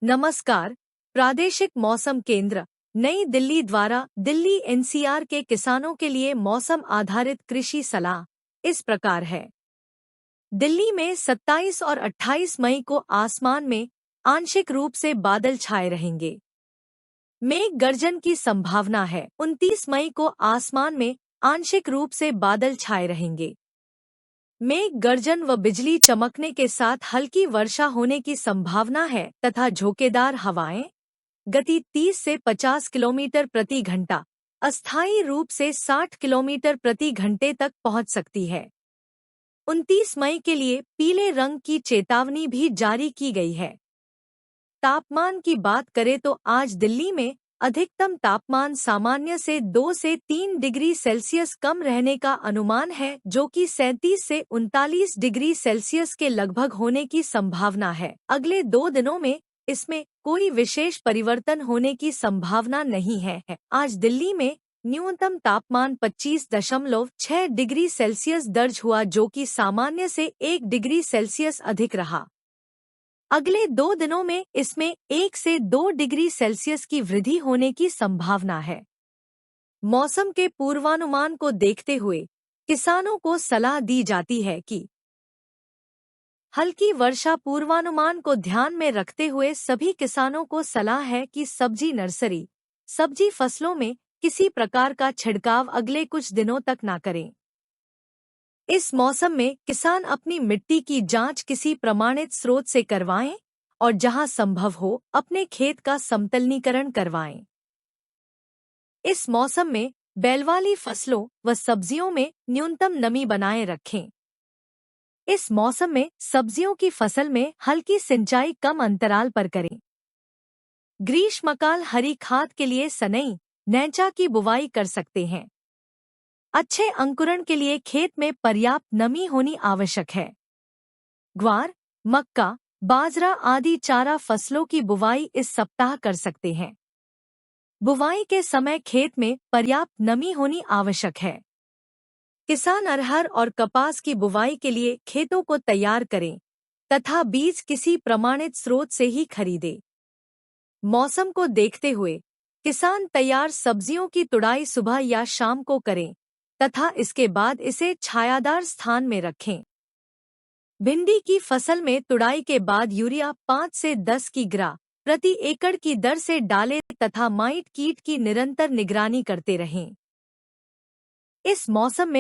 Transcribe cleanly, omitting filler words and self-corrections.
नमस्कार। प्रादेशिक मौसम केंद्र नई दिल्ली द्वारा दिल्ली एनसीआर के किसानों के लिए मौसम आधारित कृषि सलाह इस प्रकार है। दिल्ली में 27 और 28 मई को आसमान में आंशिक रूप से बादल छाए रहेंगे। मेघ गर्जन की संभावना है। 29 मई को आसमान में आंशिक रूप से बादल छाए रहेंगे। मेघ गर्जन व बिजली चमकने के साथ हल्की वर्षा होने की संभावना है तथा झोंकेदार हवाएं गति 30 से 50 किलोमीटर प्रति घंटा अस्थायी रूप से 60 किलोमीटर प्रति घंटे तक पहुंच सकती है। 29 मई के लिए पीले रंग की चेतावनी भी जारी की गई है। तापमान की बात करें तो आज दिल्ली में अधिकतम तापमान सामान्य से 2 से 3 डिग्री सेल्सियस कम रहने का अनुमान है, जो कि 37 से 39 डिग्री सेल्सियस के लगभग होने की संभावना है। अगले 2 दिनों में इसमें कोई विशेष परिवर्तन होने की संभावना नहीं है। आज दिल्ली में न्यूनतम तापमान 25.6 डिग्री सेल्सियस दर्ज हुआ, जो कि सामान्य से 1 डिग्री सेल्सियस अधिक रहा। अगले 2 दिनों में इसमें 1 से 2 डिग्री सेल्सियस की वृद्धि होने की संभावना है। मौसम के पूर्वानुमान को देखते हुए किसानों को सलाह दी जाती है कि हल्की वर्षा पूर्वानुमान को ध्यान में रखते हुए सभी किसानों को सलाह है कि सब्जी नर्सरी, सब्जी फसलों में किसी प्रकार का छिड़काव अगले कुछ दिनों तक न करें। इस मौसम में किसान अपनी मिट्टी की जांच किसी प्रमाणित स्रोत से करवाएं और जहां संभव हो अपने खेत का समतलीकरण करवाएं। इस मौसम में बैल वाली फसलों व सब्जियों में न्यूनतम नमी बनाए रखें। इस मौसम में सब्जियों की फसल में हल्की सिंचाई कम अंतराल पर करें। ग्रीष्मकाल हरी खाद के लिए सनई, नैंचा की बुवाई कर सकते हैं। अच्छे अंकुरण के लिए खेत में पर्याप्त नमी होनी आवश्यक है। ग्वार, मक्का, बाजरा आदि चारा फसलों की बुवाई इस सप्ताह कर सकते हैं। बुवाई के समय खेत में पर्याप्त नमी होनी आवश्यक है। किसान अरहर और कपास की बुवाई के लिए खेतों को तैयार करें तथा बीज किसी प्रमाणित स्रोत से ही खरीदें। मौसम को देखते हुए किसान तैयार सब्जियों की तुड़ाई सुबह या शाम को करें तथा इसके बाद इसे छायादार स्थान में रखें। भिंडी की फसल में तुड़ाई के बाद यूरिया 5 से 10 किग्रा प्रति एकड़ की दर से डालें तथा माइट कीट की निरंतर निगरानी करते रहें। इस मौसम में